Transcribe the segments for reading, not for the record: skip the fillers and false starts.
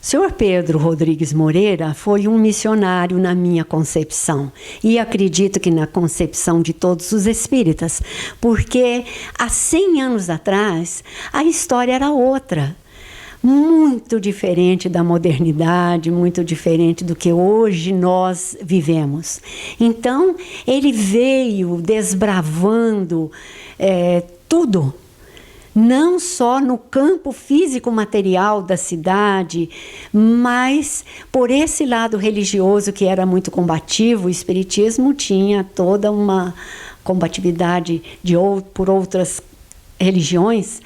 Senhor Pedro Rodrigues Moreira foi um missionário na minha concepção e acredito que na concepção de todos os espíritas, porque há 100 anos atrás a história era outra, muito diferente da modernidade, muito diferente do que hoje nós vivemos. Então ele veio desbravando tudo. Não só no campo físico-material da cidade, mas por esse lado religioso que era muito combativo. O espiritismo tinha toda uma combatividade por outras religiões,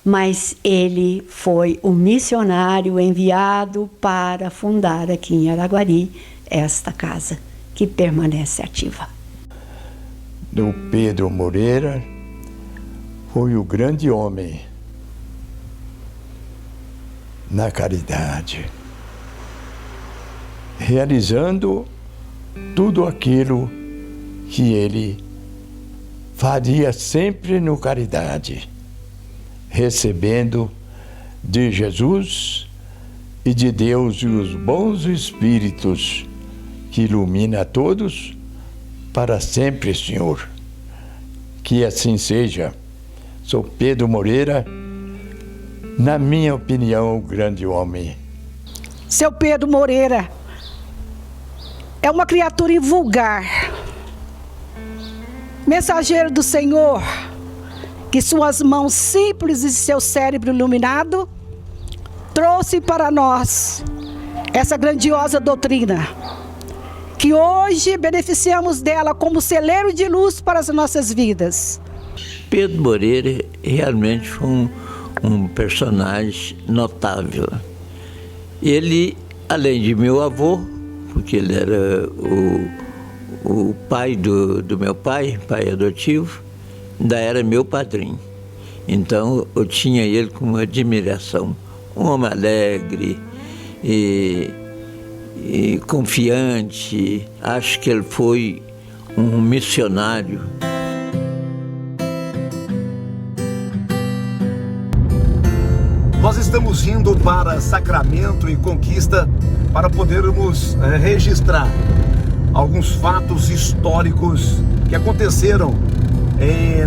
mas ele foi o missionário enviado para fundar aqui em Araguari esta casa, que permanece ativa. Do Pedro Moreira foi o grande homem na caridade, realizando tudo aquilo que ele faria sempre no caridade, recebendo de Jesus e de Deus e os bons espíritos que ilumina a todos para sempre, Senhor. Que assim seja. Sou Pedro Moreira, na minha opinião, o grande homem. Seu Pedro Moreira é uma criatura invulgar, mensageiro do Senhor, que suas mãos simples e seu cérebro iluminado trouxe para nós essa grandiosa doutrina, que hoje beneficiamos dela como celeiro de luz para as nossas vidas. Pedro Moreira realmente foi um personagem notável. Ele, além de meu avô, porque ele era o pai do meu pai adotivo, ainda era meu padrinho. Então eu tinha ele com admiração. Um homem alegre e confiante. Acho que ele foi um missionário. Nós estamos indo para Sacramento e Conquista para podermos registrar alguns fatos históricos que aconteceram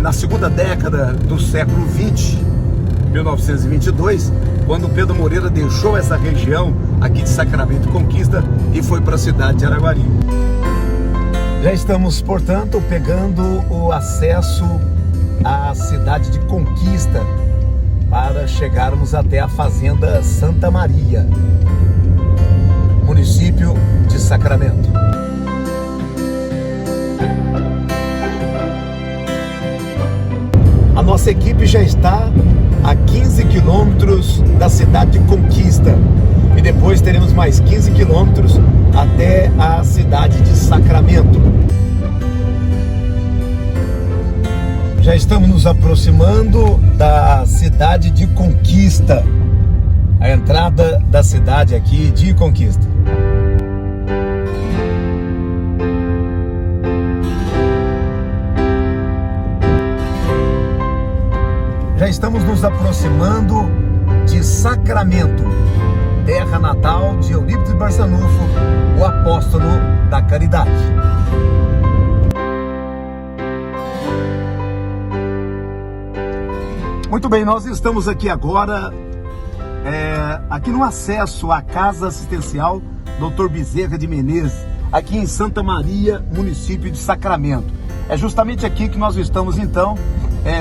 na segunda década do século XX, 1922, quando Pedro Moreira deixou essa região aqui de Sacramento e Conquista e foi para a cidade de Araguari. Já estamos, portanto, pegando o acesso à cidade de Conquista, para chegarmos até a Fazenda Santa Maria, município de Sacramento. A nossa equipe já está a 15 quilômetros da cidade de Conquista e depois teremos mais 15 quilômetros até a cidade de Sacramento. Já estamos nos aproximando da cidade de Conquista, a entrada da cidade aqui de Conquista. Já estamos nos aproximando de Sacramento, terra natal de Eurípides Barçanufo, o apóstolo da caridade. Muito bem, nós estamos aqui agora, aqui no acesso à Casa Assistencial Dr. Bezerra de Menezes, aqui em Santa Maria, município de Sacramento. É justamente aqui que nós estamos, então,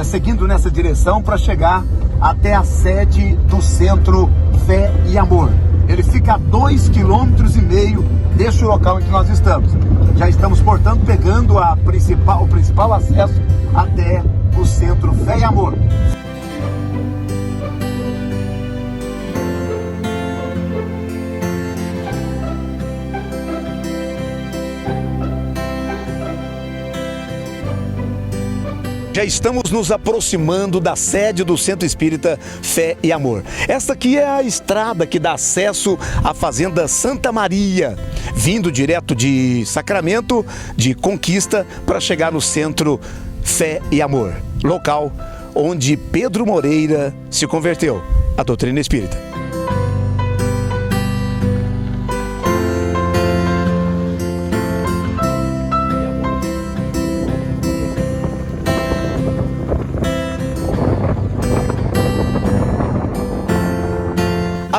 seguindo nessa direção para chegar até a sede do Centro Fé e Amor. Ele fica a 2,5 km deste local em que nós estamos. Já estamos, portanto, pegando o principal acesso até o Centro Fé e Amor. Já estamos nos aproximando da sede do Centro Espírita Fé e Amor. Esta aqui é a estrada que dá acesso à Fazenda Santa Maria, vindo direto de Sacramento, de Conquista, para chegar no Centro Fé e Amor, local onde Pedro Moreira se converteu à doutrina espírita.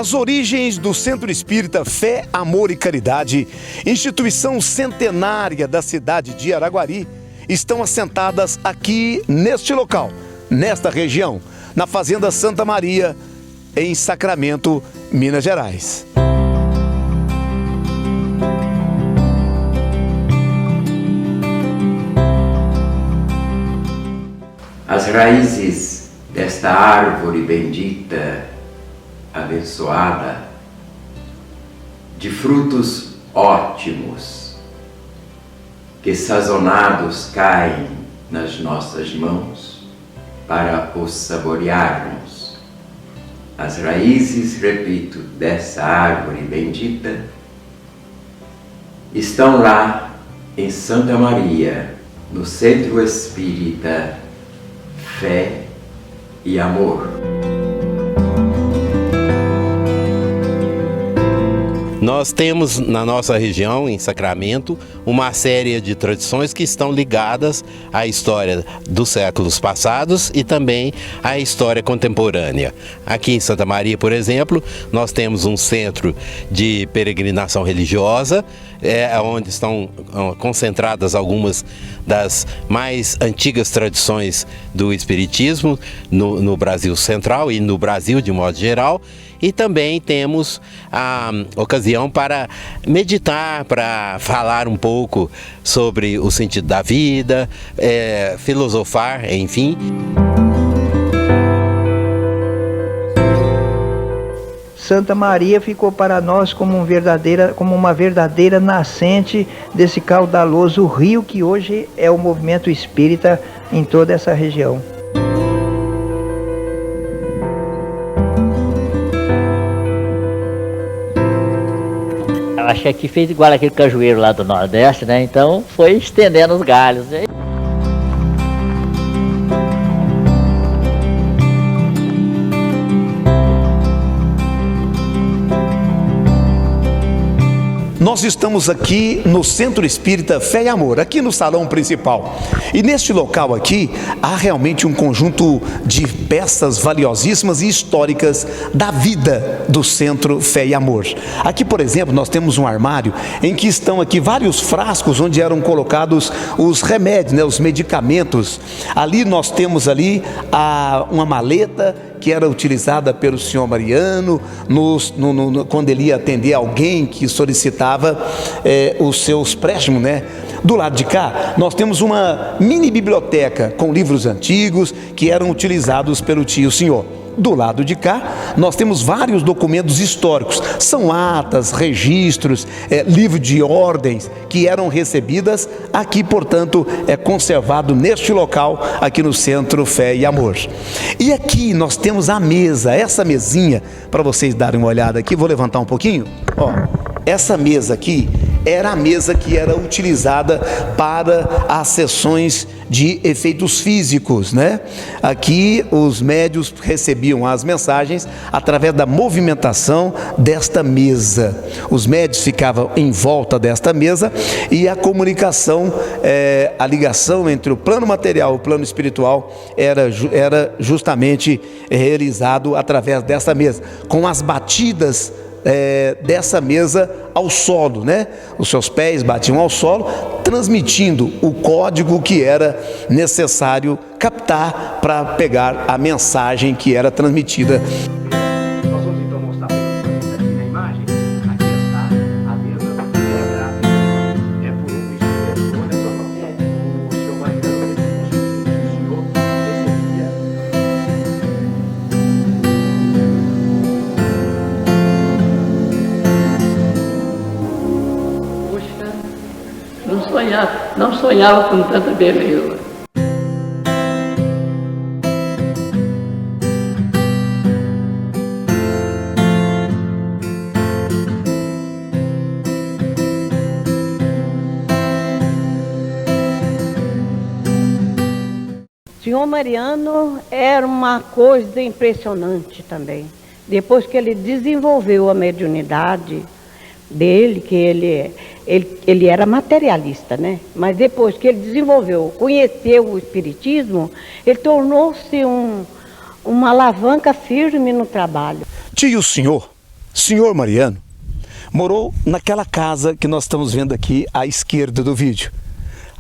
As origens do Centro Espírita Fé, Amor e Caridade, instituição centenária da cidade de Araguari, estão assentadas aqui neste local, nesta região, na Fazenda Santa Maria, em Sacramento, Minas Gerais. As raízes desta árvore bendita, abençoada, de frutos ótimos, que sazonados caem nas nossas mãos para os saborearmos. As raízes, repito, dessa árvore bendita estão lá em Santa Maria, no Centro Espírita Fé e Amor. Nós temos na nossa região, em Sacramento, uma série de tradições que estão ligadas à história dos séculos passados e também à história contemporânea. Aqui em Santa Maria, por exemplo, nós temos um centro de peregrinação religiosa, onde estão concentradas algumas das mais antigas tradições do Espiritismo no Brasil Central e no Brasil de modo geral. E também temos a ocasião para meditar, para falar um pouco sobre o sentido da vida, filosofar, enfim. Santa Maria ficou para nós como uma verdadeira nascente desse caudaloso rio que hoje é o movimento espírita em toda essa região. Eu achei que fez igual aquele cajueiro lá do Nordeste, né? Então foi estendendo os galhos. Né? Nós estamos aqui no Centro Espírita Fé e Amor, aqui no salão principal. E neste local aqui, há realmente um conjunto de peças valiosíssimas e históricas da vida do Centro Fé e Amor. Aqui, por exemplo, nós temos um armário em que estão aqui vários frascos onde eram colocados os remédios, né, os medicamentos. Ali nós temos ali uma maleta que era utilizada pelo senhor Mariano quando ele ia atender alguém que solicitava os seus préstimos, né? Do lado de cá, nós temos uma mini biblioteca com livros antigos que eram utilizados pelo tio senhor. Do lado de cá, nós temos vários documentos históricos, são atas, registros, livro de ordens que eram recebidas aqui, portanto, é conservado neste local, aqui no Centro Fé e Amor. E aqui nós temos a mesa, essa mesinha, para vocês darem uma olhada aqui, vou levantar um pouquinho, ó, essa mesa aqui era a mesa que era utilizada para as sessões de efeitos físicos, né? Aqui os médiuns recebiam as mensagens através da movimentação desta mesa. Os médiuns ficavam em volta desta mesa e a comunicação, a ligação entre o plano material e o plano espiritual era justamente realizado através dessa mesa, com as batidas dessa mesa ao solo, né? Os seus pés batiam ao solo, transmitindo o código que era necessário captar para pegar a mensagem que era transmitida. Nós vamos então mostrar aqui na imagem. Aqui está a mesa por um instrumentor, né? O senhor Mariano, o senhor Não sonhava com tanta beleza. Senhor Mariano era uma coisa impressionante também. Depois que ele desenvolveu a mediunidade dele, que ele era materialista, né? Mas depois que ele desenvolveu, conheceu o Espiritismo, ele tornou-se uma alavanca firme no trabalho. Tio senhor Senhor Mariano morou naquela casa que nós estamos vendo aqui à esquerda do vídeo.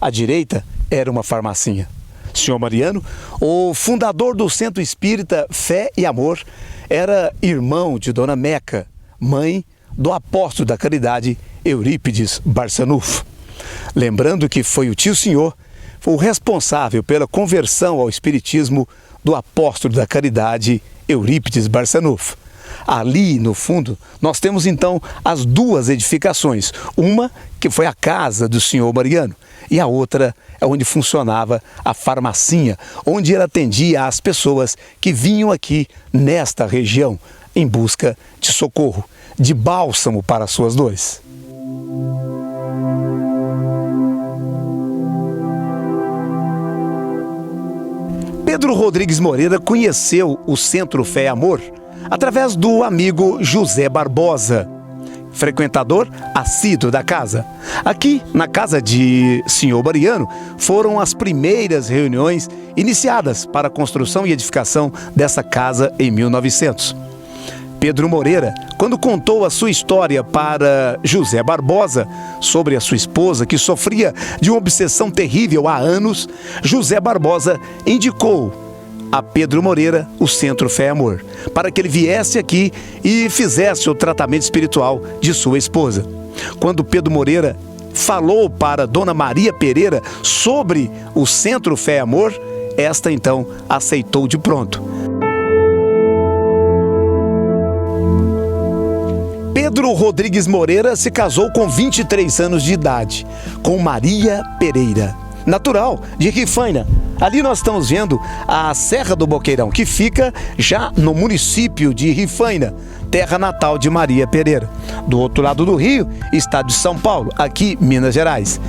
À direita era uma farmacinha. Senhor Mariano, o fundador do Centro Espírita Fé e Amor, era irmão de Dona Meca, mãe do apóstolo da caridade Eurípides Barçanufo. Lembrando que foi o tio senhor o responsável pela conversão ao espiritismo do apóstolo da caridade Eurípides Barçanufo. Ali, no fundo, nós temos então as duas edificações. Uma que foi a casa do senhor Mariano e a outra é onde funcionava a farmacinha, onde ele atendia as pessoas que vinham aqui nesta região em busca de socorro, de bálsamo para suas dores. Pedro Rodrigues Moreira conheceu o Centro Fé e Amor através do amigo José Barbosa, frequentador assíduo da casa. Aqui, na casa de senhor Mariano, foram as primeiras reuniões iniciadas para a construção e edificação dessa casa em 1900. Pedro Moreira, quando contou a sua história para José Barbosa sobre a sua esposa, que sofria de uma obsessão terrível há anos, José Barbosa indicou a Pedro Moreira o Centro Fé e Amor, para que ele viesse aqui e fizesse o tratamento espiritual de sua esposa. Quando Pedro Moreira falou para Dona Maria Pereira sobre o Centro Fé e Amor, esta então aceitou de pronto. Pedro Rodrigues Moreira se casou com 23 anos de idade, com Maria Pereira, natural de Rifaina. Ali nós estamos vendo a Serra do Boqueirão, que fica já no município de Rifaina, terra natal de Maria Pereira. Do outro lado do rio, estado de São Paulo, aqui Minas Gerais.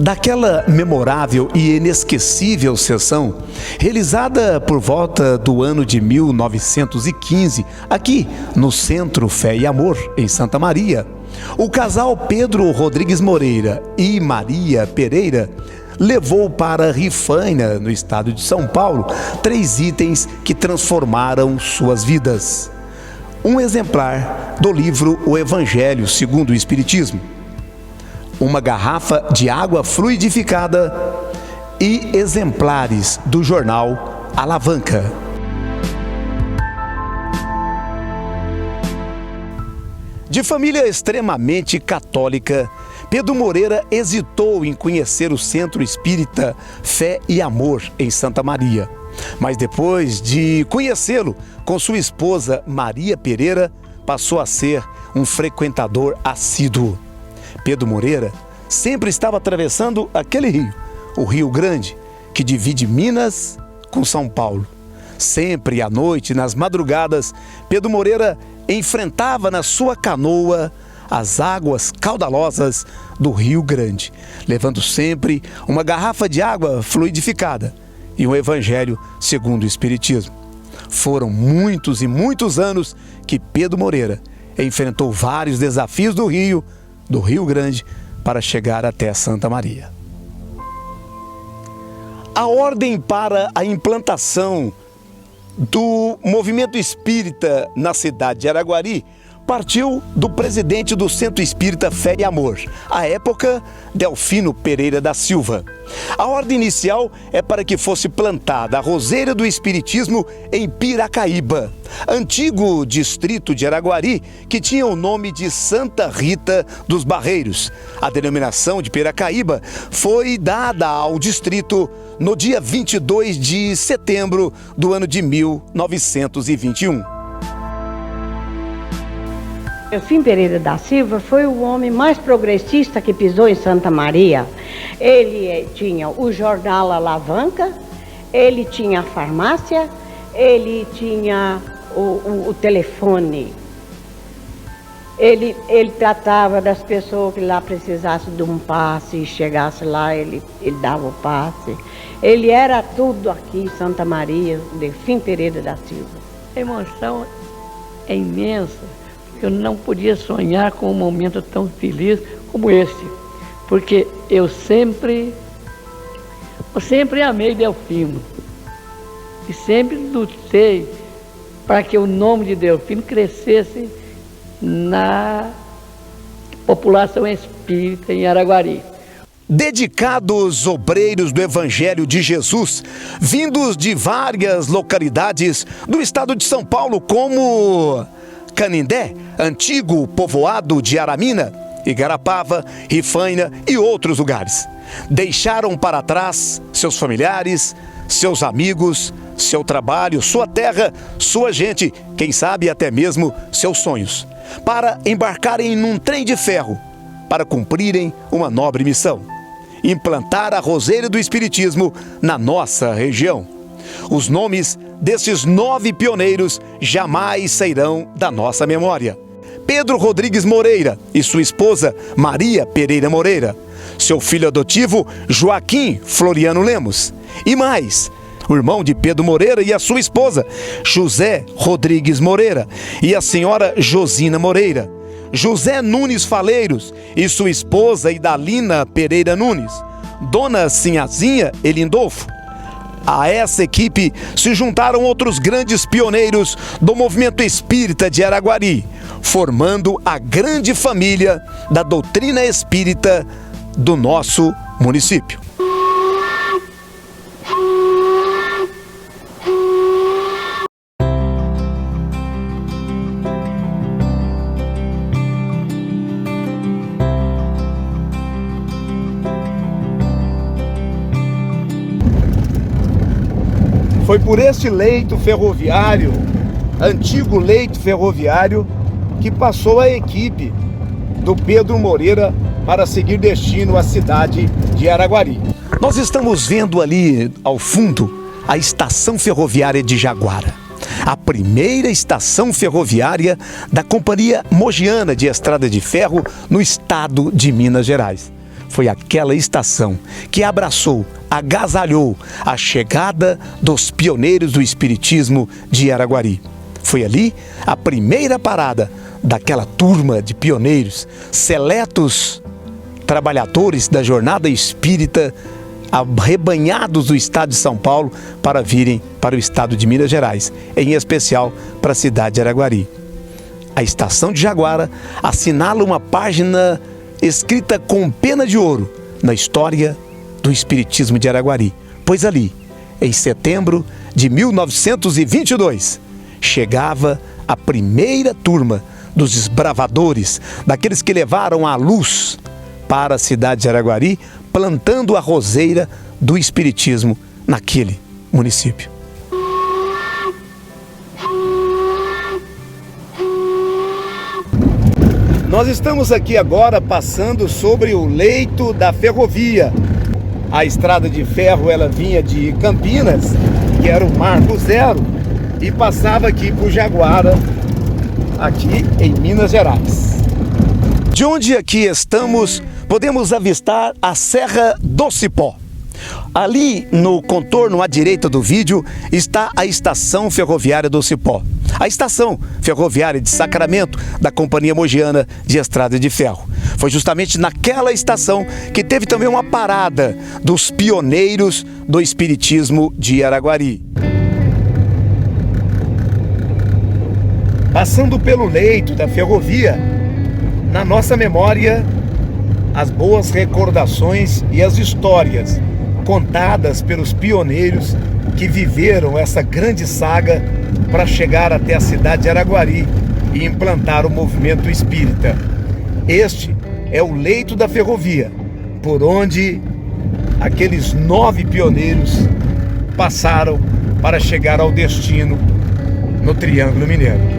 Daquela memorável e inesquecível sessão, realizada por volta do ano de 1915, aqui no Centro Fé e Amor, em Santa Maria, o casal Pedro Rodrigues Moreira e Maria Pereira levou para Rifaina, no estado de São Paulo, 3 itens que transformaram suas vidas. Um exemplar do livro O Evangelho segundo o Espiritismo, uma garrafa de água fluidificada e exemplares do jornal Alavanca. De família extremamente católica, Pedro Moreira hesitou em conhecer o Centro Espírita Fé e Amor em Santa Maria. Mas depois de conhecê-lo com sua esposa Maria Pereira, passou a ser um frequentador assíduo. Pedro Moreira sempre estava atravessando aquele rio, o Rio Grande, que divide Minas com São Paulo. Sempre à noite, nas madrugadas, Pedro Moreira enfrentava na sua canoa as águas caudalosas do Rio Grande, levando sempre uma garrafa de água fluidificada e um Evangelho segundo o Espiritismo. Foram muitos e muitos anos que Pedro Moreira enfrentou vários desafios do Rio Grande, para chegar até Santa Maria. A ordem para a implantação do movimento espírita na cidade de Araguari partiu do presidente do Centro Espírita Fé e Amor, à época, Delfino Pereira da Silva. A ordem inicial é para que fosse plantada a roseira do Espiritismo em Piracaíba, antigo distrito de Araguari, que tinha o nome de Santa Rita dos Barreiros. A denominação de Piracaíba foi dada ao distrito no dia 22 de setembro do ano de 1921. Delfino Pereira da Silva foi o homem mais progressista que pisou em Santa Maria. Ele tinha o jornal Alavanca, ele tinha a farmácia, ele tinha o telefone. Ele tratava das pessoas que lá precisassem de um passe, e chegasse lá, ele dava o passe. Ele era tudo aqui em Santa Maria, Delfino Pereira da Silva. A emoção é imensa. Eu não podia sonhar com um momento tão feliz como esse. porque eu sempre amei Delfino e sempre lutei para que o nome de Delfino crescesse na população espírita em Araguari. Dedicados obreiros do Evangelho de Jesus, vindos de várias localidades do estado de São Paulo, como Canindé, antigo povoado de Aramina, Igarapava, Rifaina e outros lugares. Deixaram para trás seus familiares, seus amigos, seu trabalho, sua terra, sua gente, quem sabe até mesmo seus sonhos, para embarcarem num trem de ferro, para cumprirem uma nobre missão: implantar a roseira do Espiritismo na nossa região. Os nomes desses 9 pioneiros jamais sairão da nossa memória: Pedro Rodrigues Moreira e sua esposa Maria Pereira Moreira, seu filho adotivo Joaquim Floriano Lemos, e mais, o irmão de Pedro Moreira e a sua esposa José Rodrigues Moreira e a senhora Josina Moreira, José Nunes Faleiros e sua esposa Idalina Pereira Nunes, Dona Sinhazinha Elindolfo. A essa equipe se juntaram outros grandes pioneiros do movimento espírita de Araguari, formando a grande família da doutrina espírita do nosso município. Foi por este leito ferroviário, antigo leito ferroviário, que passou a equipe do Pedro Moreira para seguir destino à cidade de Araguari. Nós estamos vendo ali ao fundo a estação ferroviária de Jaguara, a primeira estação ferroviária da Companhia Mogiana de Estrada de Ferro no estado de Minas Gerais. Foi aquela estação que abraçou, agasalhou a chegada dos pioneiros do Espiritismo de Araguari. Foi ali a primeira parada daquela turma de pioneiros, seletos trabalhadores da jornada espírita, arrebanhados do estado de São Paulo para virem para o estado de Minas Gerais, em especial para a cidade de Araguari. A estação de Jaguara assinala uma página escrita com pena de ouro na história do Espiritismo de Araguari, pois ali, em setembro de 1922, chegava a primeira turma dos desbravadores, daqueles que levaram a luz para a cidade de Araguari, plantando a roseira do Espiritismo naquele município. Nós estamos aqui agora passando sobre o leito da ferrovia. A estrada de ferro, ela vinha de Campinas, que era o Marco Zero, e passava aqui por Jaguara, aqui em Minas Gerais. De onde aqui estamos, podemos avistar a Serra do Cipó. Ali no contorno à direita do vídeo está a estação ferroviária do Cipó, a estação ferroviária de Sacramento da Companhia Mogiana de Estrada de Ferro. Foi justamente naquela estação que teve também uma parada dos pioneiros do Espiritismo de Araguari. Passando pelo leito da ferrovia, na nossa memória, as boas recordações e as histórias contadas pelos pioneiros que viveram essa grande saga para chegar até a cidade de Araguari e implantar o movimento espírita. Este é o leito da ferrovia, por onde aqueles 9 pioneiros passaram para chegar ao destino no Triângulo Mineiro.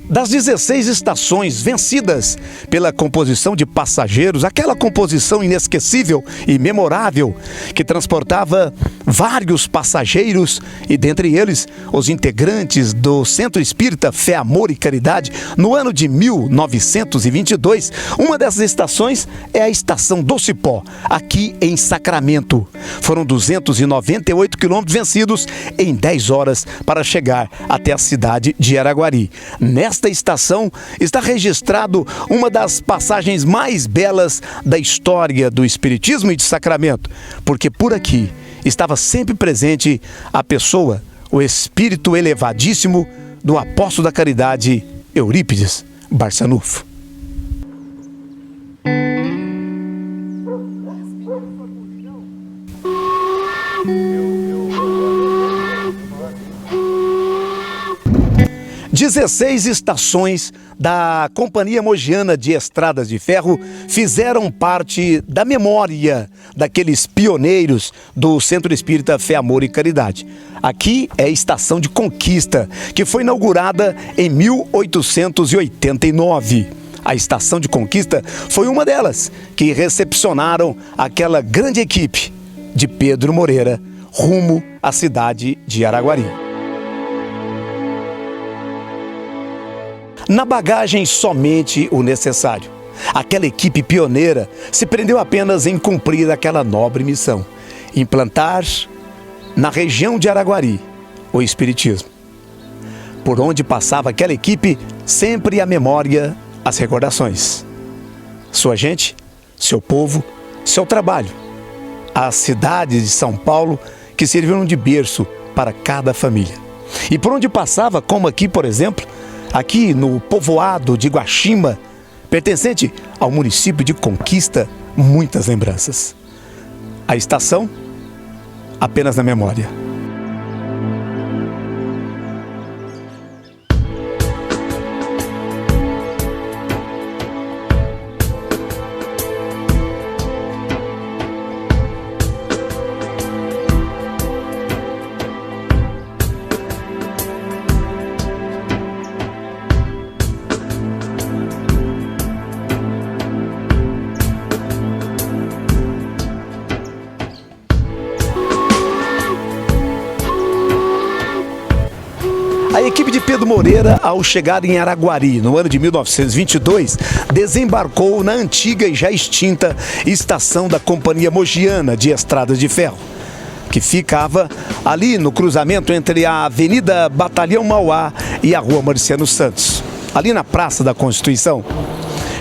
Das 16 estações vencidas pela composição de passageiros, aquela composição inesquecível e memorável que transportava vários passageiros, e dentre eles os integrantes do Centro Espírita Fé, Amor e Caridade. No ano de 1922, uma dessas estações é a Estação do Cipó, aqui em Sacramento. Foram 298 quilômetros vencidos em 10 horas para chegar até a cidade de Araguari. Nesta estação está registrado uma das passagens mais belas da história do Espiritismo e de Sacramento, porque por aqui estava sempre presente a pessoa, o espírito elevadíssimo do apóstolo da caridade, Eurípides Barçanufo. Dezesseis estações da Companhia Mogiana de Estradas de Ferro fizeram parte da memória daqueles pioneiros do Centro Espírita Fé, Amor e Caridade. Aqui é a Estação de Conquista, que foi inaugurada em 1889. A Estação de Conquista foi uma delas que recepcionaram aquela grande equipe de Pedro Moreira rumo à cidade de Araguari. Na bagagem, somente o necessário. Aquela equipe pioneira se prendeu apenas em cumprir aquela nobre missão: implantar na região de Araguari o Espiritismo. Por onde passava aquela equipe, sempre a memória, as recordações. Sua gente, seu povo, seu trabalho. As cidades de São Paulo que serviram de berço para cada família. E por onde passava, como aqui, por exemplo, aqui no povoado de Guaxima, pertencente ao município de Conquista, muitas lembranças. A estação, apenas na memória. A equipe de Pedro Moreira, ao chegar em Araguari, no ano de 1922, desembarcou na antiga e já extinta estação da Companhia Mogiana de Estradas de Ferro, que ficava ali no cruzamento entre a Avenida Batalhão Mauá e a Rua Marciano Santos, ali na Praça da Constituição.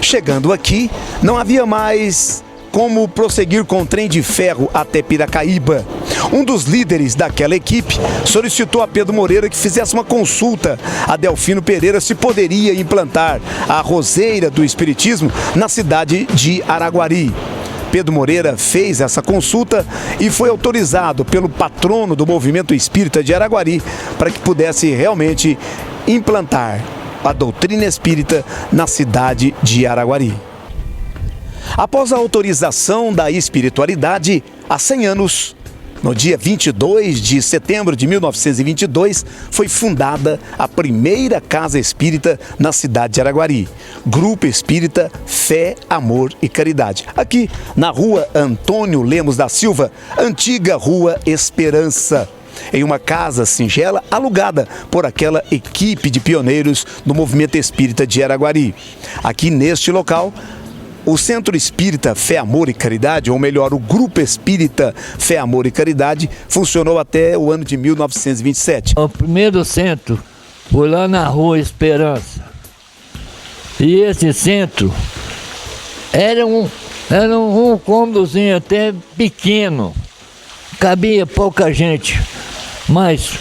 Chegando aqui, não havia mais como prosseguir com o trem de ferro até Piracaíba. Um dos líderes daquela equipe solicitou a Pedro Moreira que fizesse uma consulta a Delfino Pereira se poderia implantar a roseira do Espiritismo na cidade de Araguari. Pedro Moreira fez essa consulta e foi autorizado pelo patrono do movimento espírita de Araguari para que pudesse realmente implantar a doutrina espírita na cidade de Araguari. Após a autorização da espiritualidade, há 100 anos, no dia 22 de setembro de 1922, foi fundada a primeira casa espírita na cidade de Araguari, Grupo Espírita Fé, Amor e Caridade, aqui na Rua Antônio Lemos da Silva, antiga Rua Esperança, em uma casa singela alugada por aquela equipe de pioneiros do movimento espírita de Araguari. Aqui neste local, o Centro Espírita Fé, Amor e Caridade, ou melhor, o Grupo Espírita Fé, Amor e Caridade, funcionou até o ano de 1927. O primeiro centro foi lá na Rua Esperança. E esse centro era um cômodozinho até pequeno, cabia pouca gente, mas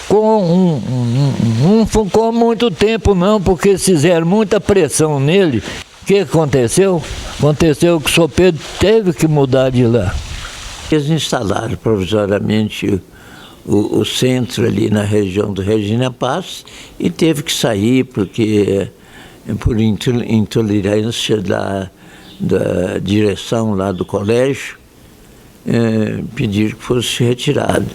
não ficou muito tempo não, porque fizeram muita pressão nele. O que aconteceu? Aconteceu que o São Pedro teve que mudar de lá. Eles instalaram provisoriamente o centro ali na região do Regina Paz e teve que sair porque, por intolerância da direção lá do colégio, pediram que fosse retirado.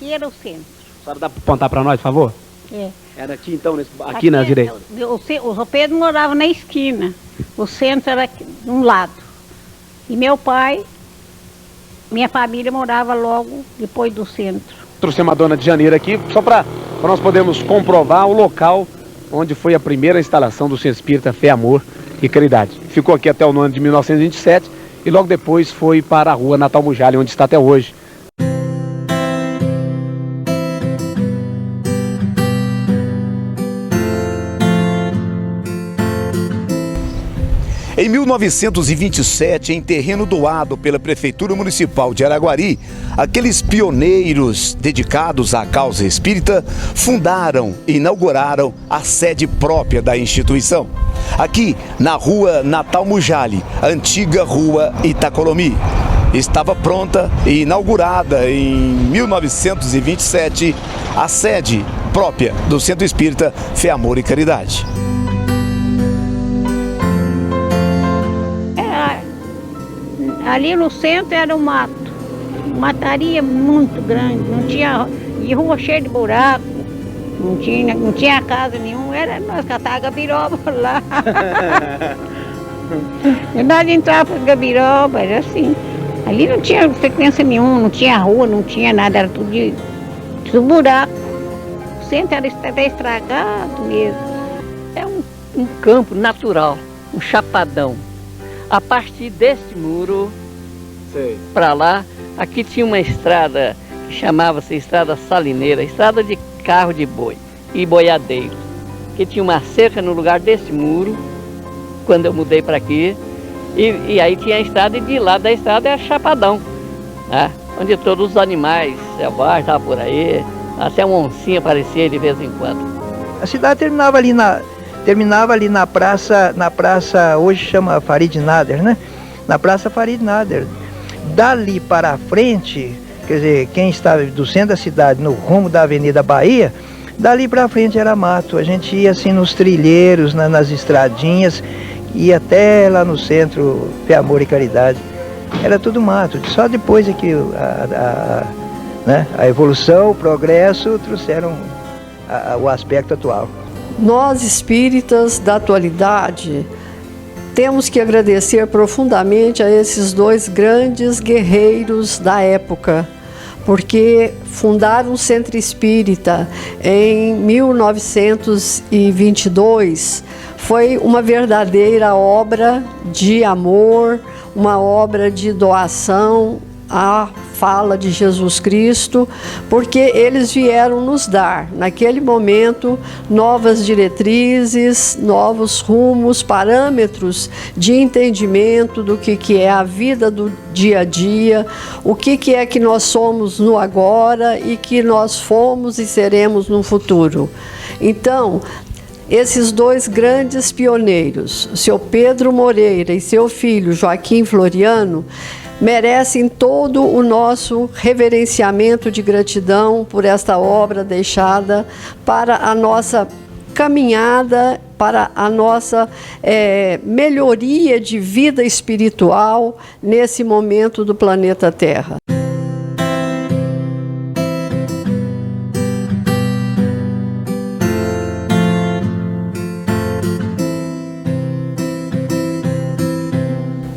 E era o centro. A senhora dá para apontar para nós, por favor? É. Era aqui então, aqui na direita? O São Pedro morava na esquina, o centro era de um lado. E meu pai Minha família morava logo depois do centro. Trouxemos a dona de Janeiro aqui, só para nós podermos comprovar o local onde foi a primeira instalação do Centro Espírita Fé, Amor e Caridade. Ficou aqui até o ano de 1927 e logo depois foi para a rua Natal Mujali, onde está até hoje. Em 1927, em terreno doado pela Prefeitura Municipal de Araguari, aqueles pioneiros dedicados à causa espírita fundaram e inauguraram a sede própria da instituição. Aqui, na rua Natal Mujali, antiga rua Itacolomi. Estava pronta e inaugurada em 1927 a sede própria do Centro Espírita Fé, Amor e Caridade. Ali no centro era um mato, mataria muito grande, não tinha, e rua cheia de buraco, não tinha casa nenhuma, era nós catávamos gabiroba lá. E nós entrávamos para gabiroba, era assim. Ali não tinha frequência nenhuma, não tinha rua, não tinha nada, era tudo buraco. O centro era até estragado mesmo. É um campo natural, um chapadão. A partir deste muro para lá, aqui tinha uma estrada que chamava-se Estrada Salineira, estrada de carro de boi e boiadeiro, que tinha uma cerca no lugar desse muro, quando eu mudei para aqui, e aí tinha a estrada, e de lá da estrada é chapadão, né? Onde todos os animais selvagens estavam por aí, até uma oncinha aparecia de vez em quando. A cidade terminava ali na praça, hoje chama Farid Nader, né? Na Praça Farid Nader. Dali para frente, quer dizer, quem estava do centro da cidade, no rumo da Avenida Bahia, dali para frente era mato. A gente ia assim nos trilheiros, nas estradinhas, ia até lá no centro, Fé, Amor e Caridade. Era tudo mato. Só depois é que a evolução, o progresso trouxeram o aspecto atual. Nós espíritas da atualidade temos que agradecer profundamente a esses dois grandes guerreiros da época, porque fundaram o Centro Espírita em 1922. Foi uma verdadeira obra de amor, uma obra de doação à fala de Jesus Cristo, porque eles vieram nos dar, naquele momento, novas diretrizes, novos rumos, parâmetros de entendimento do que é a vida do dia a dia, o que é que nós somos no agora e que nós fomos e seremos no futuro. Então, esses dois grandes pioneiros, o seu Pedro Moreira e seu filho Joaquim Floriano, merecem todo o nosso reverenciamento de gratidão por esta obra deixada para a nossa caminhada, para a nossa melhoria de vida espiritual nesse momento do planeta Terra.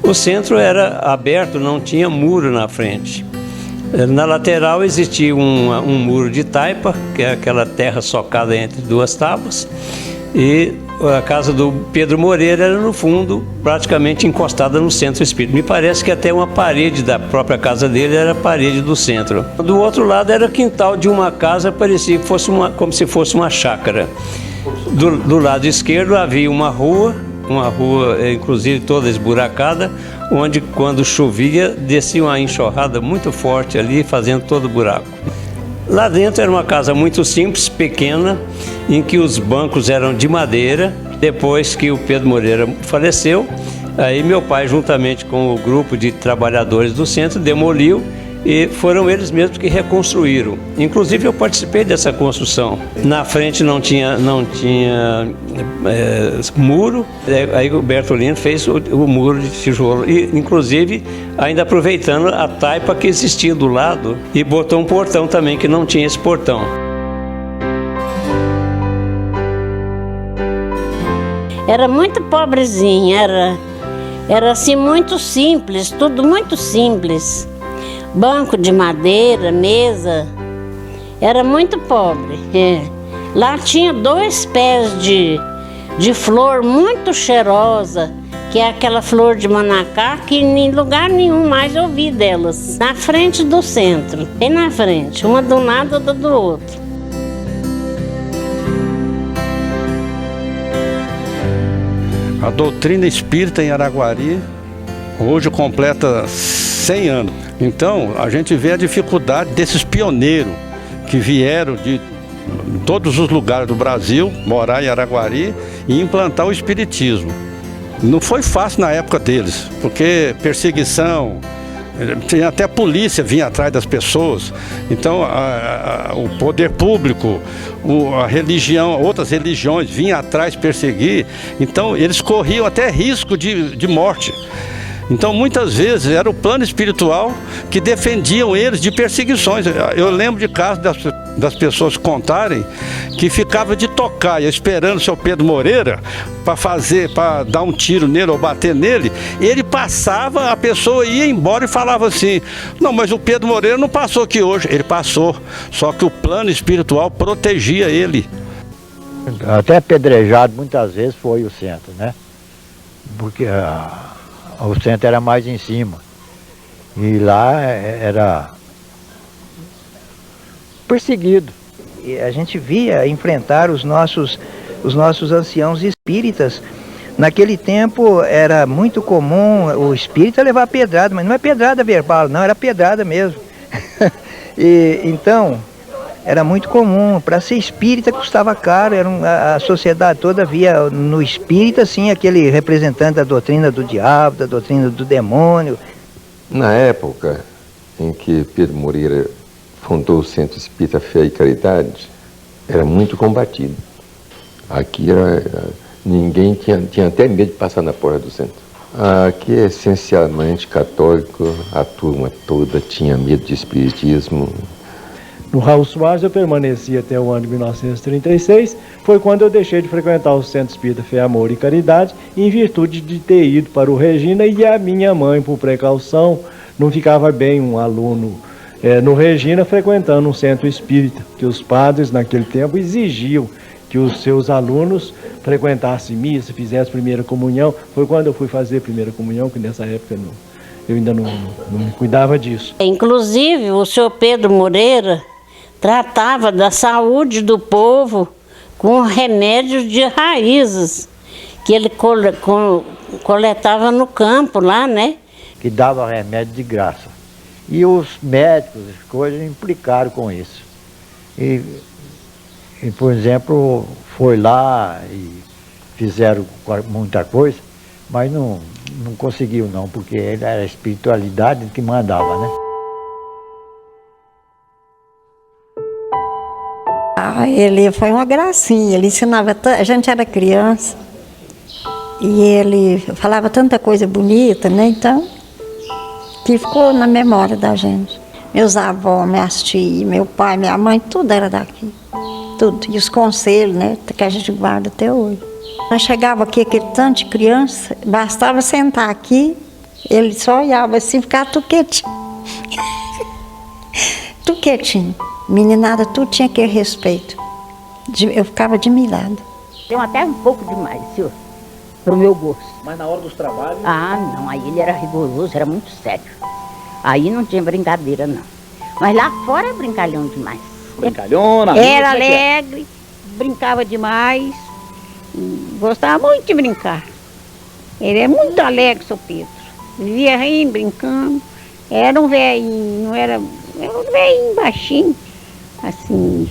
O centro era aberto, não tinha muro na frente. Na lateral existia um muro de taipa, que é aquela terra socada entre duas tábuas, e a casa do Pedro Moreira era no fundo, praticamente encostada no Centro Espírita. Me parece que até uma parede da própria casa dele era a parede do centro. Do outro lado era quintal de uma casa, parecia que fosse como se fosse uma chácara. Do lado esquerdo havia uma rua, inclusive toda esburacada, onde quando chovia descia uma enxurrada muito forte ali, fazendo todo o buraco. Lá dentro era uma casa muito simples, pequena, em que os bancos eram de madeira. Depois que o Pedro Moreira faleceu, aí meu pai, juntamente com o grupo de trabalhadores do centro, demoliu, e foram eles mesmos que reconstruíram. Inclusive eu participei dessa construção. Na frente não tinha muro, aí o Bertolino fez o muro de tijolo, e inclusive ainda aproveitando a taipa que existia do lado, e botou um portão também que não tinha esse portão. Era muito pobrezinha, era assim muito simples, tudo muito simples. banco de madeira, mesa. Era muito pobre. Lá tinha 2 pés de flor muito cheirosa, que é aquela flor de manacá que em lugar nenhum mais eu vi delas. Na frente do centro, bem na frente, uma do lado, outra do outro. A doutrina espírita em Araguari hoje completa 100 anos. Então, a gente vê a dificuldade desses pioneiros que vieram de todos os lugares do Brasil, morar em Araguari e implantar o espiritismo. Não foi fácil na época deles, porque perseguição, tinha até a polícia vinha atrás das pessoas. Então, o poder público, a religião, outras religiões vinham atrás perseguir. Então, eles corriam até risco de morte. Então, muitas vezes, era o plano espiritual que defendiam eles de perseguições. Eu lembro de casos das pessoas contarem que ficava de tocaia esperando o seu Pedro Moreira para dar um tiro nele ou bater nele. Ele passava, a pessoa ia embora e falava assim: não, mas o Pedro Moreira não passou aqui hoje. Ele passou, só que o plano espiritual protegia ele. Até apedrejado muitas vezes foi o centro, né? Porque o centro era mais em cima. E lá era perseguido. E a gente via enfrentar os nossos anciãos espíritas. Naquele tempo era muito comum o espírita levar pedrada, mas não é pedrada verbal, não, era pedrada mesmo. E então era muito comum. Para ser espírita custava caro, a sociedade toda via no espírita assim aquele representante da doutrina do diabo, da doutrina do demônio. Na época em que Pedro Moreira fundou o Centro Espírita Fé e Caridade, era muito combatido. Aqui ninguém tinha até medo de passar na porta do centro. Aqui é essencialmente católico, a turma toda tinha medo de espiritismo. No Raul Soares eu permaneci até o ano de 1936, foi quando eu deixei de frequentar o Centro Espírita Fé, Amor e Caridade, em virtude de ter ido para o Regina, e a minha mãe, por precaução, não ficava bem um aluno no Regina frequentando um centro espírita, que os padres naquele tempo exigiam que os seus alunos frequentassem missa, fizessem primeira comunhão. Foi quando eu fui fazer primeira comunhão, que nessa época eu ainda não me cuidava disso. Inclusive, o senhor Pedro Moreira tratava da saúde do povo com remédios de raízes, que ele coletava no campo lá, né? Que dava remédio de graça. E os médicos, as coisas, implicaram com isso. E, por exemplo, foi lá e fizeram muita coisa, mas não conseguiu não, porque era a espiritualidade que mandava, né? Ele foi uma gracinha, ele ensinava, a gente era criança, e ele falava tanta coisa bonita, né? Então, que ficou na memória da gente. Meus avós, minhas tias, meu pai, minha mãe, tudo era daqui. Tudo. E os conselhos, né, que a gente guarda até hoje. Nós chegava aqui, aquele tanto de criança, bastava sentar aqui, ele só olhava assim, ficava tudo quietinho. Tudo quietinho. Meninada, tudo tinha aquele respeito. Eu ficava admirada. Deu até um pouco demais, senhor, pro meu gosto. Mas na hora dos trabalhos? Ah, não, aí ele era rigoroso, era muito sério. Aí não tinha brincadeira, não. Mas lá fora é brincalhão demais. Brincalhona? Era alegre, brincava demais, gostava muito de brincar. Ele é muito alegre, seu Pedro. Vivia rindo, brincando. Era um velhinho, era um velhinho baixinho, assim,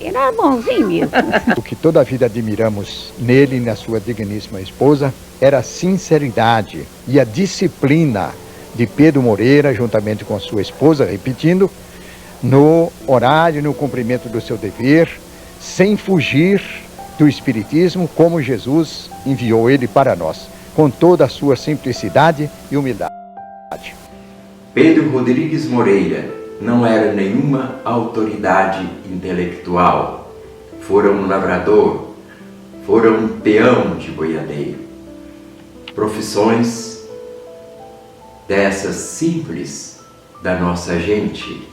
era bonzinho mesmo. O que toda a vida admiramos nele e na sua digníssima esposa era a sinceridade e a disciplina de Pedro Moreira, juntamente com sua esposa, repetindo, no horário, no cumprimento do seu dever, sem fugir do Espiritismo, como Jesus enviou ele para nós, com toda a sua simplicidade e humildade. Pedro Rodrigues Moreira não era nenhuma autoridade intelectual. Fora um lavrador, fora um peão de boiadeiro. Profissões dessas simples da nossa gente,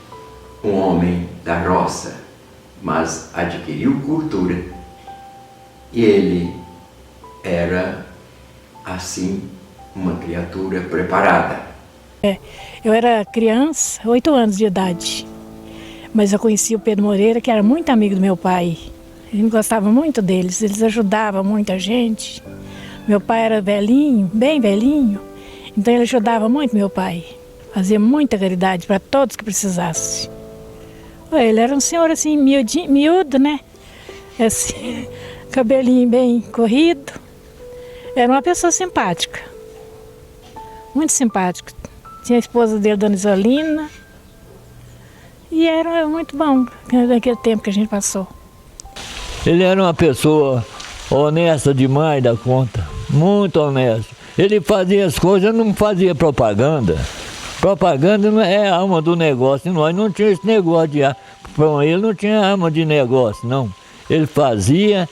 um homem da roça, mas adquiriu cultura e ele era, assim, uma criatura preparada. Eu era criança, 8 anos de idade, mas eu conheci o Pedro Moreira, que era muito amigo do meu pai. A gente gostava muito deles, eles ajudavam muita gente. Meu pai era velhinho, bem velhinho, então ele ajudava muito meu pai. Fazia muita caridade para todos que precisassem. Ele era um senhor assim, miúdo, né? Assim, cabelinho bem corrido. Era uma pessoa simpática, muito simpática. Tinha a esposa dele, Dona Isolina. E era muito bom naquele tempo que a gente passou. Ele era uma pessoa honesta demais da conta, muito honesta. Ele fazia as coisas, não fazia propaganda. Propaganda não é a alma do negócio, nós não tinha esse negócio de ele não tinha alma de negócio, não. Ele fazia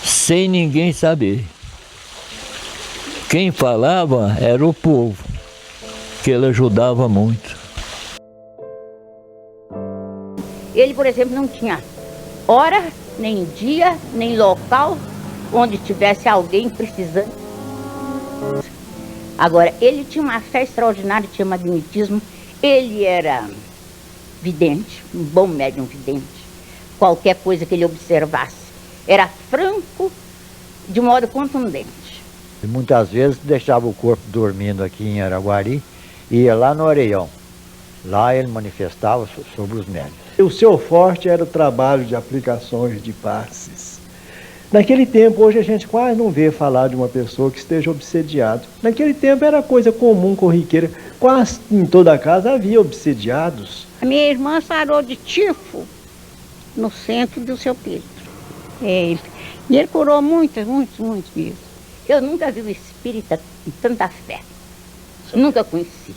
sem ninguém saber. Quem falava era o povo, que ele ajudava muito. Ele, por exemplo, não tinha hora, nem dia, nem local onde tivesse alguém precisando. Agora, ele tinha uma fé extraordinária, tinha magnetismo, ele era vidente, um bom médium vidente. Qualquer coisa que ele observasse era franco, de modo contundente. E muitas vezes deixava o corpo dormindo aqui em Araguari e ia lá no Areião. Lá ele manifestava sobre os médiuns. O seu forte era o trabalho de aplicações de passes. Naquele tempo, hoje a gente quase não vê falar de uma pessoa que esteja obsediado. Naquele tempo era coisa comum, corriqueira. Quase em toda a casa havia obsediados. A minha irmã sarou de tifo no centro do seu Pedro. E ele curou muitos mesmo. Eu nunca vi um espírita com tanta fé. Nunca conheci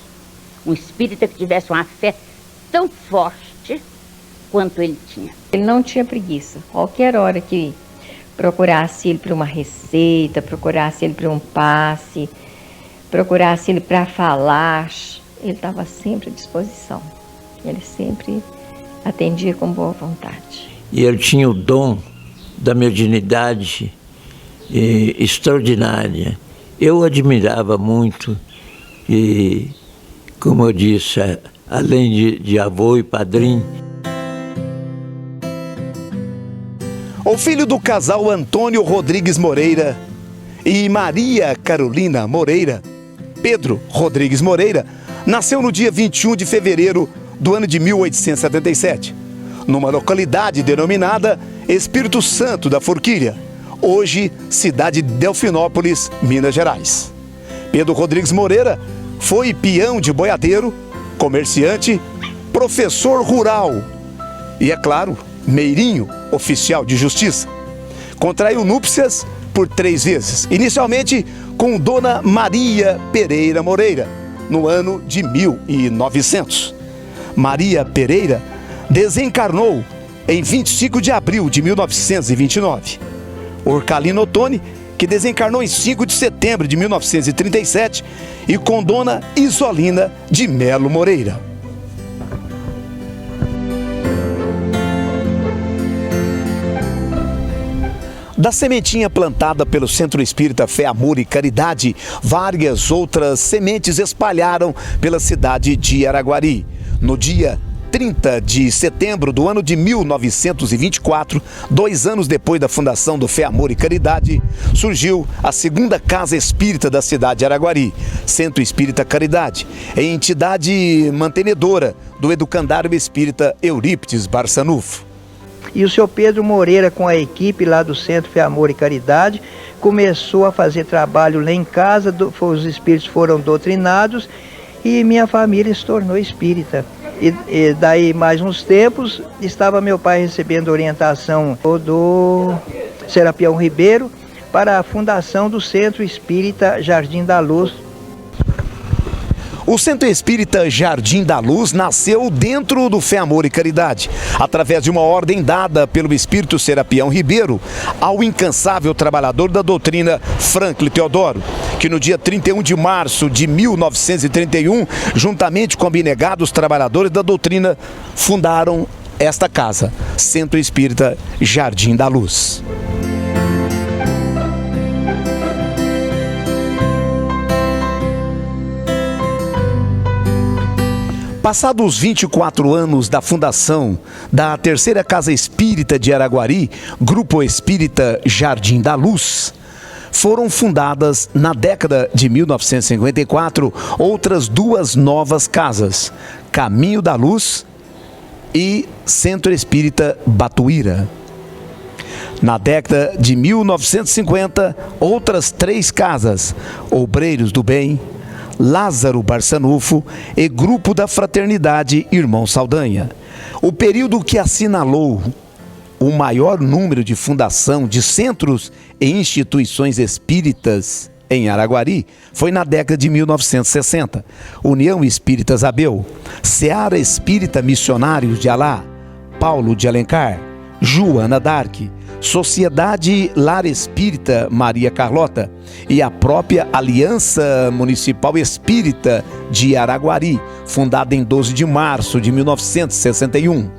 um espírita que tivesse uma fé tão forte quanto ele tinha. Ele não tinha preguiça. Qualquer hora que procurasse ele para uma receita, procurasse ele para um passe, procurasse ele para falar, ele estava sempre à disposição. Ele sempre atendia com boa vontade. E ele tinha o dom da mediunidade extraordinária. Eu admirava muito e, como eu disse, além de avô e padrinho. O filho do casal Antônio Rodrigues Moreira e Maria Carolina Moreira, Pedro Rodrigues Moreira, nasceu no dia 21 de fevereiro do ano de 1877, numa localidade denominada Espírito Santo da Forquilha, hoje cidade de Delfinópolis, Minas Gerais. Pedro Rodrigues Moreira foi peão de boiadeiro, comerciante, professor rural e, é claro, meirinho, oficial de justiça. Contraiu núpcias por 3 vezes, inicialmente com Dona Maria Pereira Moreira, no ano de 1900. Maria Pereira desencarnou em 25 de abril de 1929. Orcalino Ottoni, que desencarnou em 5 de setembro de 1937, e com Dona Isolina de Melo Moreira. Da sementinha plantada pelo Centro Espírita Fé, Amor e Caridade, várias outras sementes espalharam pela cidade de Araguari. No dia 30 de setembro do ano de 1924, 2 anos depois da fundação do Fé, Amor e Caridade, surgiu a segunda casa espírita da cidade de Araguari, Centro Espírita Caridade, entidade mantenedora do educandário espírita Eurípides Barçanufo. E o senhor Pedro Moreira, com a equipe lá do Centro Fé, Amor e Caridade, começou a fazer trabalho lá em casa, os espíritos foram doutrinados e minha família se tornou espírita. E daí, mais uns tempos, estava meu pai recebendo orientação do Serapião Ribeiro para a fundação do Centro Espírita Jardim da Luz. O Centro Espírita Jardim da Luz nasceu dentro do Fé, Amor e Caridade, através de uma ordem dada pelo Espírito Serapião Ribeiro ao incansável trabalhador da doutrina Franklin Teodoro, que no dia 31 de março de 1931, juntamente com abnegados trabalhadores da doutrina, fundaram esta casa, Centro Espírita Jardim da Luz. Passados 24 anos da fundação da terceira Casa Espírita de Araguari, Grupo Espírita Jardim da Luz, foram fundadas na década de 1954 outras duas novas casas, Caminho da Luz e Centro Espírita Batuíra. Na década de 1950, outras 3 casas, Obreiros do Bem, Lázaro Barçanufo e Grupo da Fraternidade Irmão Saldanha. O período que assinalou o maior número de fundação de centros e instituições espíritas em Araguari foi na década de 1960. União Espírita Zabel, Seara Espírita Missionários de Alá, Paulo de Alencar, Joana d'Arc, Sociedade Lar Espírita Maria Carlota e a própria Aliança Municipal Espírita de Araguari, fundada em 12 de março de 1961.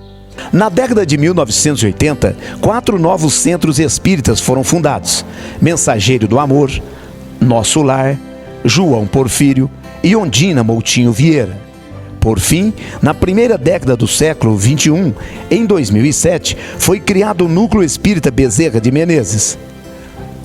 Na década de 1980, 4 novos centros espíritas foram fundados: Mensageiro do Amor, Nosso Lar, João Porfírio e Ondina Moutinho Vieira. Por fim, na primeira década do século XXI, em 2007, foi criado o Núcleo Espírita Bezerra de Menezes.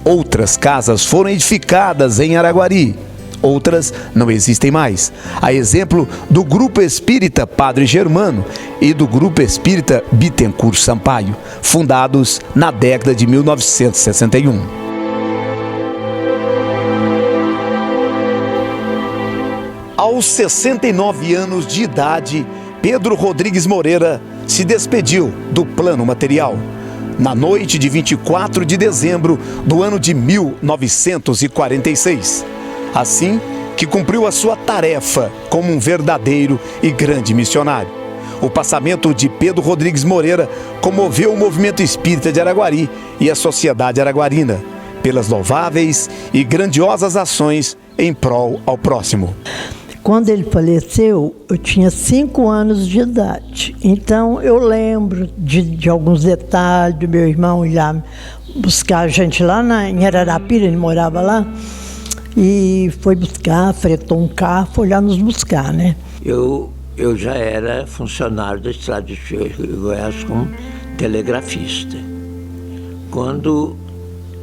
Outras casas foram edificadas em Araguari, outras não existem mais. A exemplo do Grupo Espírita Padre Germano e do Grupo Espírita Bittencourt Sampaio, fundados na década de 1961. Aos 69 anos de idade, Pedro Rodrigues Moreira se despediu do plano material na noite de 24 de dezembro do ano de 1946. Assim que cumpriu a sua tarefa como um verdadeiro e grande missionário. O passamento de Pedro Rodrigues Moreira comoveu o movimento espírita de Araguari e a sociedade araguarina pelas louváveis e grandiosas ações em prol ao próximo. Quando ele faleceu, eu tinha 5 anos de idade. Então, eu lembro de alguns detalhes do meu irmão ir lá buscar a gente lá em Ararapira, ele morava lá. E foi buscar, fretou um carro, foi lá nos buscar, né? Eu já era funcionário da Estrada de Goiás como telegrafista. Quando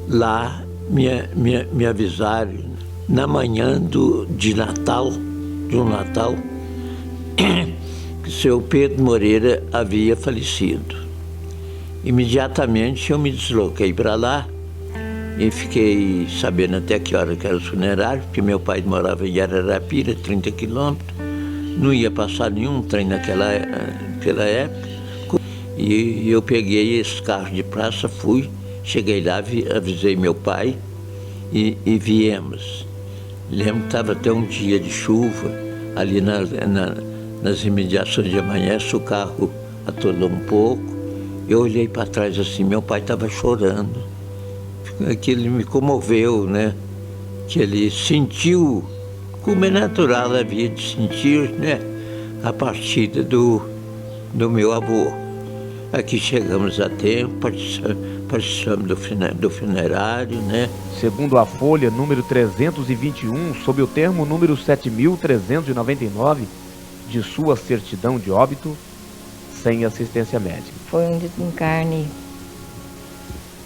lá me avisaram, na manhã de Natal, que o seu Pedro Moreira havia falecido. Imediatamente eu me desloquei para lá e fiquei sabendo até que hora que era o funerário, porque meu pai morava em Ararapira, 30 quilômetros, não ia passar nenhum trem naquela época. E eu peguei esse carro de praça, fui, cheguei lá, avisei meu pai e viemos. Lembro que estava até um dia de chuva, ali nas imediações de Amanhece, o carro atolou um pouco. Eu olhei para trás assim, meu pai estava chorando. Aquilo me comoveu, né? Que ele sentiu, como é natural havia de sentir, né? A partida do meu avô. Aqui chegamos a tempo, participamos do funerário, né? Segundo a folha número 321, sob o termo número 7.399 de sua certidão de óbito, sem assistência médica. Foi um desencarne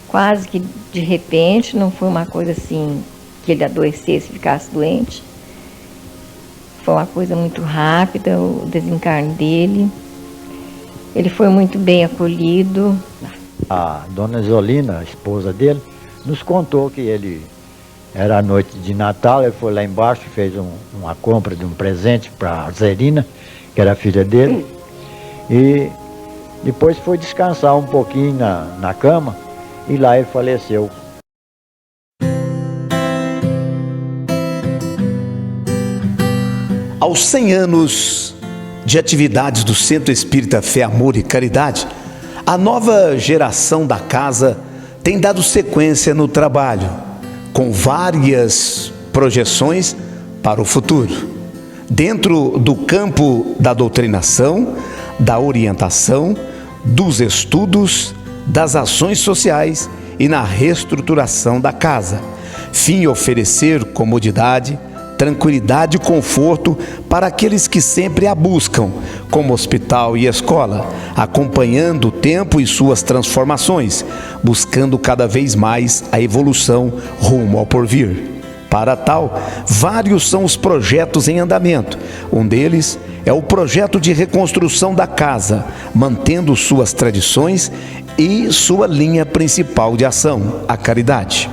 quase que de repente, não foi uma coisa assim que ele adoecesse e ficasse doente. Foi uma coisa muito rápida, o desencarne dele. Ele foi muito bem acolhido. A dona Zolina, a esposa dele, nos contou que ele era a noite de Natal, ele foi lá embaixo e fez uma compra de um presente para a Zerina, que era a filha dele, e depois foi descansar um pouquinho na cama e lá ele faleceu. Aos 100 anos de atividades do Centro Espírita Fé, Amor e Caridade, a nova geração da casa tem dado sequência no trabalho, com várias projeções para o futuro, dentro do campo da doutrinação, da orientação, dos estudos, das ações sociais e na reestruturação da casa, fim oferecer comodidade, tranquilidade e conforto para aqueles que sempre a buscam, como hospital e escola, acompanhando o tempo e suas transformações, buscando cada vez mais a evolução rumo ao porvir. Para tal, vários são os projetos em andamento. Um deles é o projeto de reconstrução da casa, mantendo suas tradições e sua linha principal de ação, a caridade.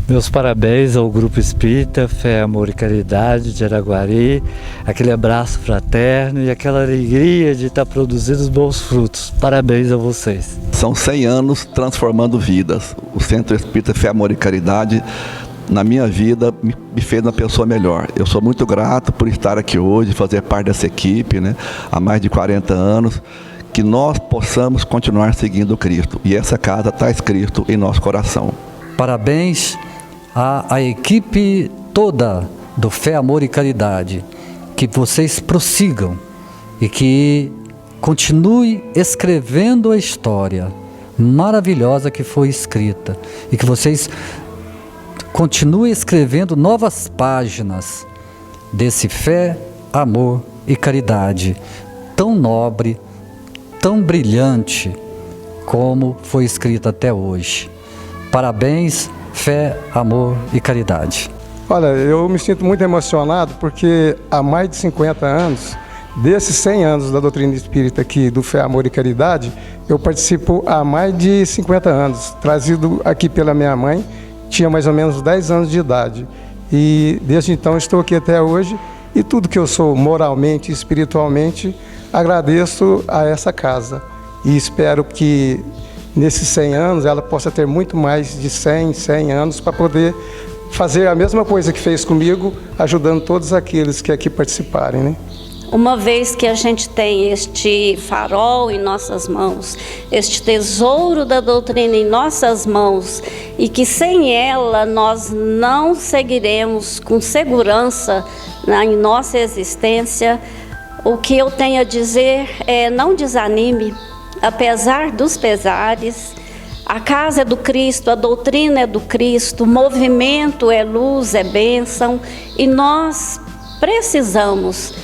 Meus parabéns ao Grupo Espírita Fé, Amor e Caridade de Araguari, aquele abraço fraterno e aquela alegria de estar produzindo os bons frutos. Parabéns a vocês. São 100 anos transformando vidas. O Centro Espírita Fé, Amor e Caridade, na minha vida, me fez uma pessoa melhor. Eu sou muito grato por estar aqui hoje, fazer parte dessa equipe, há mais de 40 anos, que nós possamos continuar seguindo Cristo. E essa casa está escrito em nosso coração. Parabéns a equipe toda do Fé, Amor e Caridade, que vocês prossigam e que continue escrevendo a história maravilhosa que foi escrita e que vocês continuem escrevendo novas páginas desse Fé, Amor e Caridade tão nobre, tão brilhante como foi escrita até hoje. Parabéns, Fé, Amor e Caridade. Olha, eu me sinto muito emocionado porque há mais de 50 anos, desses 100 anos da doutrina espírita aqui do Fé, Amor e Caridade, eu participo há mais de 50 anos, trazido aqui pela minha mãe, tinha mais ou menos 10 anos de idade. E desde então estou aqui até hoje e tudo que eu sou moralmente e espiritualmente agradeço a essa casa. E espero que nesses 100 anos ela possa ter muito mais de 100 anos para poder fazer a mesma coisa que fez comigo, ajudando todos aqueles que aqui participarem, Uma vez que a gente tem este farol em nossas mãos, este tesouro da doutrina em nossas mãos, e que sem ela nós não seguiremos com segurança em nossa existência, o que eu tenho a dizer é: não desanime. Apesar dos pesares, a casa é do Cristo, a doutrina é do Cristo, o movimento é luz, é bênção, e nós precisamos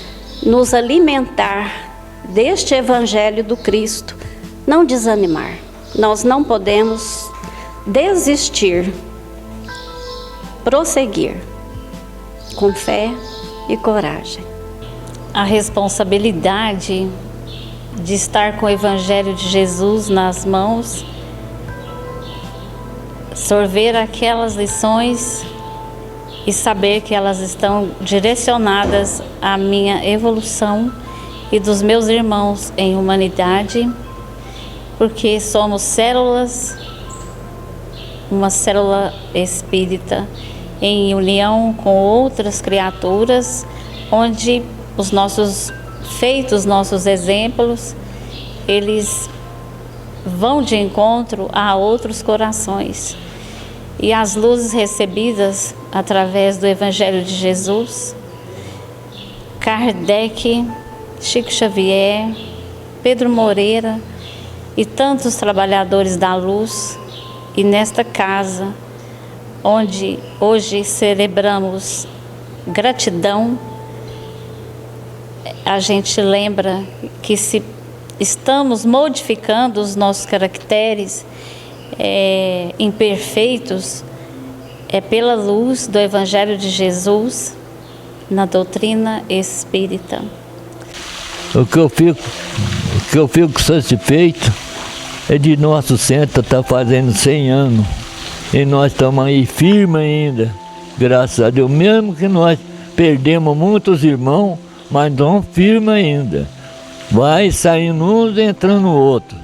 nos alimentar deste Evangelho do Cristo, não desanimar. Nós não podemos desistir, prosseguir com fé e coragem. A responsabilidade de estar com o Evangelho de Jesus nas mãos, sorver aquelas lições e saber que elas estão direcionadas à minha evolução e dos meus irmãos em humanidade, porque somos células, uma célula espírita em união com outras criaturas, onde os nossos feitos, nossos exemplos, eles vão de encontro a outros corações. E as luzes recebidas através do Evangelho de Jesus, Kardec, Chico Xavier, Pedro Moreira e tantos trabalhadores da luz, e nesta casa, onde hoje celebramos gratidão, a gente lembra que se estamos modificando os nossos caracteres imperfeitos, é pela luz do Evangelho de Jesus na doutrina espírita. O que eu fico satisfeito é de nosso centro estar fazendo 100 anos e nós estamos aí firmes ainda, graças a Deus, mesmo que nós perdemos muitos irmãos, mas não firme ainda. Vai saindo uns, entrando outro.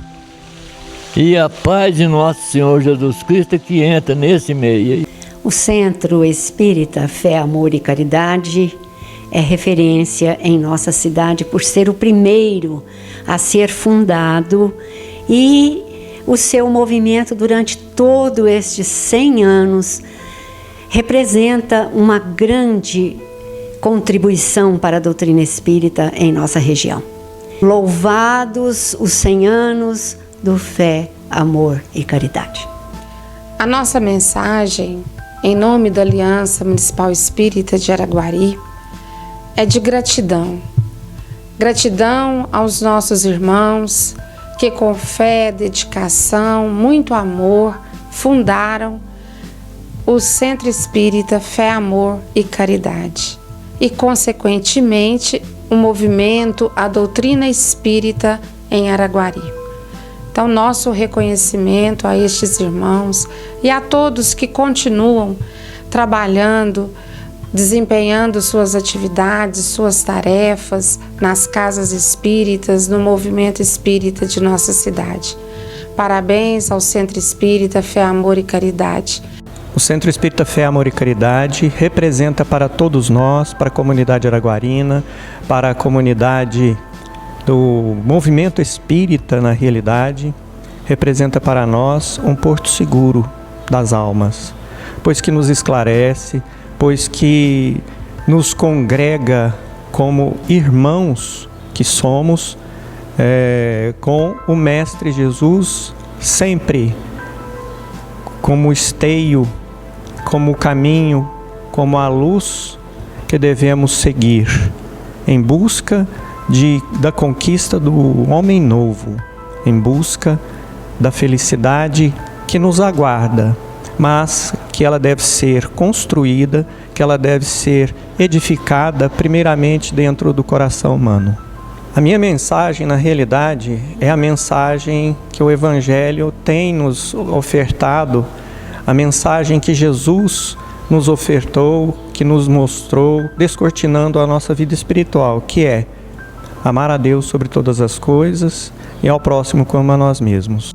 e a paz de nosso Senhor Jesus Cristo que entra nesse meio. O Centro Espírita Fé, Amor e Caridade é referência em nossa cidade por ser o primeiro a ser fundado, e o seu movimento durante todo estes 100 anos representa uma grande contribuição para a doutrina espírita em nossa região. Louvados os 100 anos do Fé, Amor e Caridade. A nossa mensagem, em nome da Aliança Municipal Espírita de Araguari, é de gratidão. Gratidão aos nossos irmãos que com fé, dedicação, muito amor, fundaram o Centro Espírita Fé, Amor e Caridade. E, consequentemente, o movimento, a doutrina espírita em Araguari. Então, nosso reconhecimento a estes irmãos e a todos que continuam trabalhando, desempenhando suas atividades, suas tarefas nas casas espíritas, no movimento espírita de nossa cidade. Parabéns ao Centro Espírita Fé, Amor e Caridade. O Centro Espírita Fé, Amor e Caridade representa para todos nós, para a comunidade araguarina, para a comunidade do movimento espírita na realidade, representa para nós um porto seguro das almas, pois que nos esclarece, pois que nos congrega como irmãos que somos, com o Mestre Jesus sempre como esteio, como caminho, como a luz que devemos seguir em busca da conquista do homem novo, em busca da felicidade que nos aguarda, mas que ela deve ser construída, que ela deve ser edificada primeiramente dentro do coração humano. A minha mensagem, na realidade, é a mensagem que o Evangelho tem nos ofertado, a mensagem que Jesus nos ofertou, que nos mostrou, descortinando a nossa vida espiritual, que é amar a Deus sobre todas as coisas e ao próximo como a nós mesmos.